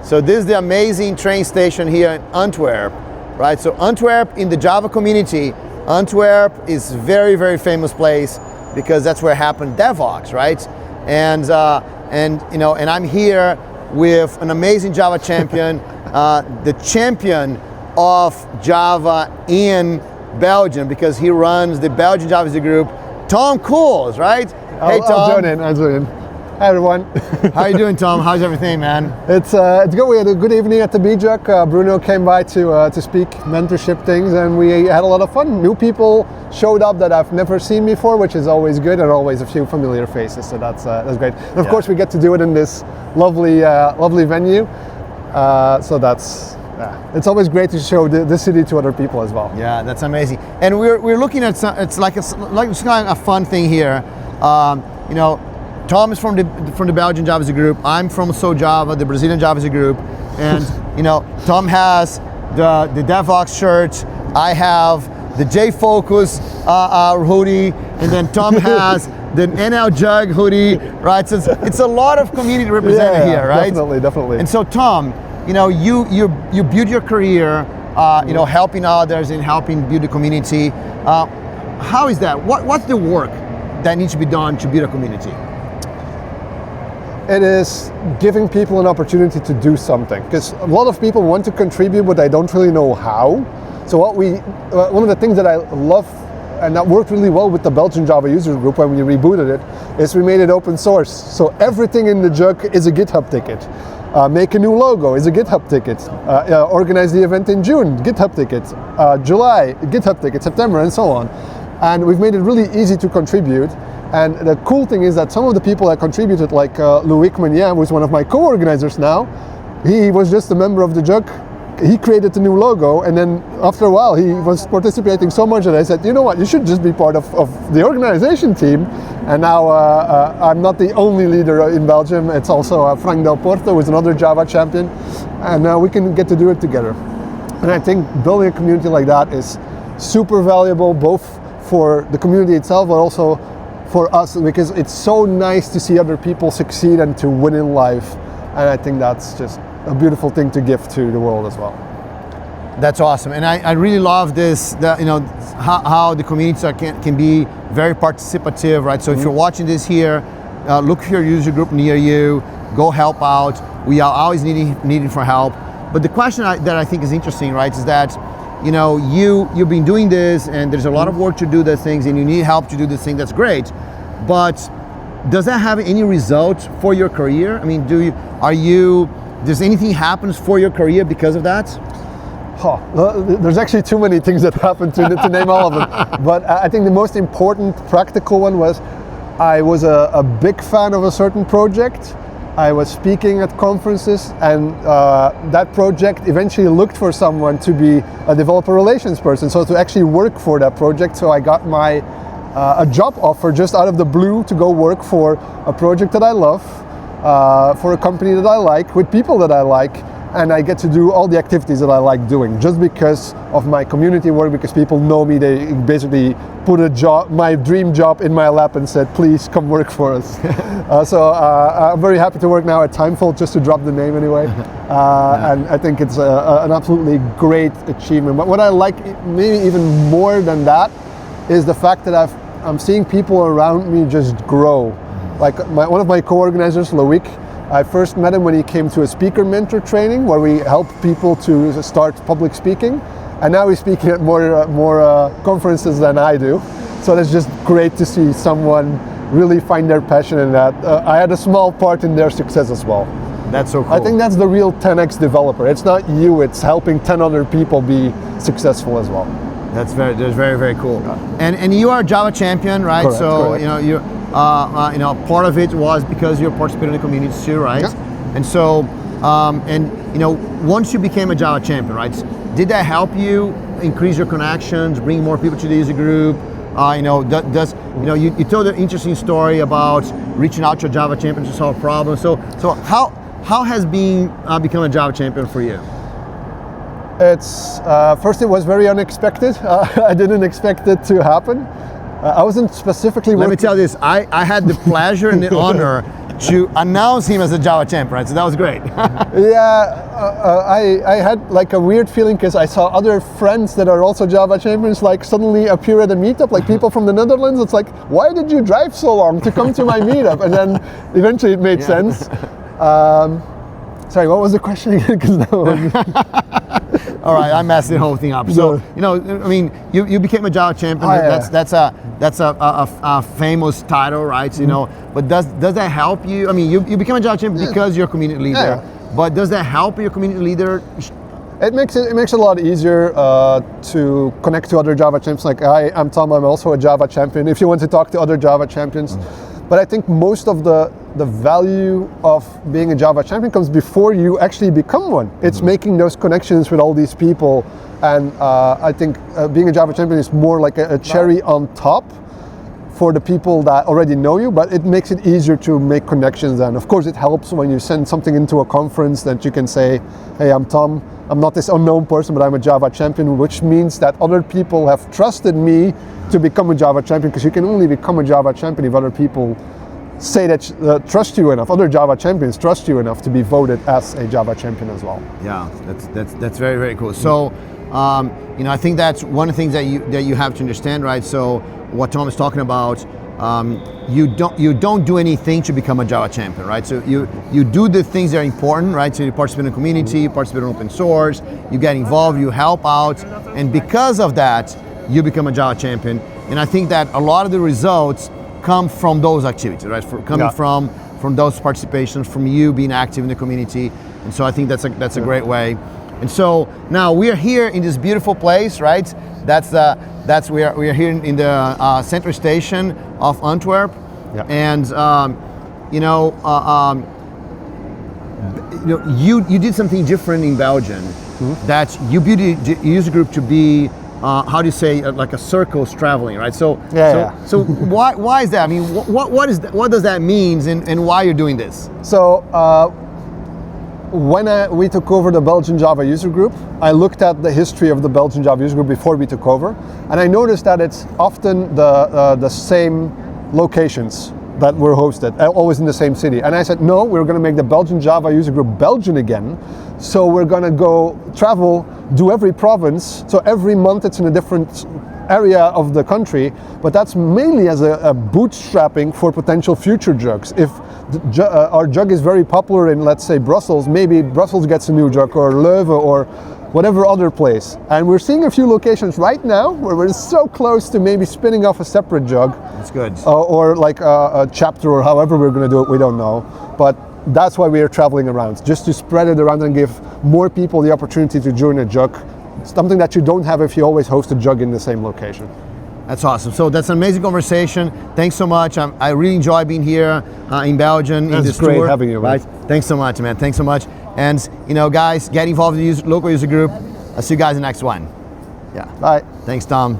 So this is the amazing train station here in Antwerp, right? So Antwerp, in the Java community, Antwerp is very, very famous place because that's where happened DevOps, right? And I'm here with an amazing Java champion, the champion of Java in Belgium, because he runs the Belgian Java User Group, Tom Cools, right? Hey, Tom. I'm joining. Hi, everyone. How you doing, Tom? How's everything, man? It's good. We had a good evening at the BJUG. Bruno came by to speak mentorship things, and we had a lot of fun. New people showed up that I've never seen before, which is always good, and always a few familiar faces. So that's great. And of course, we get to do it in this lovely venue. So that's. It's always great to show the city to other people as well. Yeah, that's amazing. And we're looking at it's like it's kind of a fun thing here. Tom is from the Belgian Java User Group. I'm from Java, the Brazilian Java User Group, and Tom has the DevOps shirt. I have the JFocus hoodie, and then Tom has the NL Jug hoodie, right? So it's a lot of community represented here, right? Definitely. And so, Tom, you build your career, helping others and helping build the community. How is that? What's the work that needs to be done to build a community? It is giving people an opportunity to do something, because a lot of people want to contribute, but they don't really know how. So one of the things that I love and that worked really well with the Belgian Java User Group when we rebooted it is we made it open source. So everything in the JUG is a GitHub ticket. Make a new logo is a GitHub ticket. Organize the event in June, GitHub ticket. July, GitHub ticket. September, and so on. And we've made it really easy to contribute. And the cool thing is that some of the people that contributed, like Loïc Meunier, who's one of my co-organizers now, he was just a member of the JUG. He created the new logo, and then after a while he was participating so much that I said, you know what, you should just be part of the organization team. And now I'm not the only leader in Belgium. It's also Frank Del Porto, who's another Java champion, and we can get to do it together. And I think building a community like that is super valuable, both for the community itself, but also for us, because it's so nice to see other people succeed and to win in life. And I think that's just a beautiful thing to give to the world as well. That's awesome, and I really love this. How the communities can be very participative, right? So if you're watching this here, look for your user group near you. Go help out. We are always needing for help. But the question that I think is interesting, right, is that you've been doing this, and there's a lot of work to do the things, and you need help to do this thing. That's great, but does that have any result for your career? I mean, does anything happen for your career because of that? There's actually too many things that happened to name all of them. But I think the most important practical one was I was a big fan of a certain project. I was speaking at conferences, and that project eventually looked for someone to be a developer relations person, so to actually work for that project. So I got a job offer just out of the blue to go work for a project that I love, for a company that I like, with people that I like, and I get to do all the activities that I like doing just because of my community work, because people know me. They basically put my dream job in my lap and said, please come work for us. So I'm very happy to work now at Timefold, just to drop the name anyway. And I think it's an absolutely great achievement. But what I like maybe even more than that is the fact that I'm seeing people around me just grow. Like one of my co-organizers, Loïc, I first met him when he came to a speaker mentor training where we help people to start public speaking, and now he's speaking at more conferences than I do. So it's just great to see someone really find their passion in that. I had a small part in their success as well. That's so cool. I think that's the real 10x developer. It's not you, it's helping 10 other people be successful as well. That's very, very cool. And you are a Java champion, right? Correct, so correct. you're part of it was because you're participating in the communities too, right? Yeah. And so once you became a Java champion, right? Did that help you increase your connections, bring more people to the user group? You told an interesting story about reaching out to a Java champion to solve problems. So how has become a Java champion for you? It's first, it was very unexpected. I didn't expect it to happen. I wasn't specifically Let me tell you this, I had the pleasure and the honor to announce him as a Java champion, right? So that was great. I had like a weird feeling because I saw other friends that are also Java champions like suddenly appear at a meetup, like people from the Netherlands. It's like, why did you drive so long to come to my meetup? And then eventually it made sense. Sorry, what was the question again? 'Cause that one... All right, I messed the whole thing up. So, you know, I mean, you became a Java champion. That's a famous title, right? So, you know, but does that help you? I mean, you became a Java champion because you're a community leader. But does that help your community leader? It makes it a lot easier to connect to other Java champions. Like I'm Tom, I'm also a Java champion. If you want to talk to other Java champions. But I think most of the value of being a Java champion comes before you actually become one. It's making those connections with all these people. And I think being a Java champion is more like a cherry on top for the people that already know you, but it makes it easier to make connections. And of course it helps when you send something into a conference that you can say, hey, I'm Tom, I'm not this unknown person, but I'm a Java champion, which means that other people have trusted me to become a Java champion, because you can only become a Java champion if other people say that trust you enough, other Java champions trust you enough to be voted as a Java champion as well. Yeah, that's very, very cool. So, you know, I think that's one of the things that you have to understand, right? So, what Tom is talking about, you don't do anything to become a Java champion, right? So you do the things that are important, right? So you participate in the community, you participate in open source, you get involved, you help out, and because of that, you become a Java champion. And I think that a lot of the results come from those activities, right? Coming from those participations, from you being active in the community. And so I think that's a great way. And so now we are here in this beautiful place, right? We are here in the Central Station of Antwerp, and you know, you did something different in Belgium. That you built a user group to be how do you say, like a circles traveling, right? So why is that? I mean, what does that mean, and why you're doing this? So. When we took over the Belgian Java User Group, I looked at the history of the Belgian Java User Group before we took over, and I noticed that it's often the same locations that were hosted, always in the same city. And I said, no, we're going to make the Belgian Java User Group Belgian again. So we're going to go travel, do every province. So every month it's in a different area of the country, but that's mainly as a bootstrapping for potential future JUGs. If our JUG is very popular in, let's say, Brussels, maybe Brussels gets a new JUG, or Leuven, or whatever other place. And we're seeing a few locations right now where we're so close to maybe spinning off a separate JUG. That's good. Or like a chapter, or however we're going to do it, we don't know. But that's why we are traveling around, just to spread it around and give more people the opportunity to join a JUG. Something that you don't have if you always host a JUG in the same location. That's awesome. So that's an amazing conversation. Thanks so much. I really enjoy being here in Belgium. It's great having you. Right? Thanks so much, man. Thanks so much. And you know, guys, get involved in the local user group. I'll see you guys in the next one. Yeah. Bye. Thanks, Tom.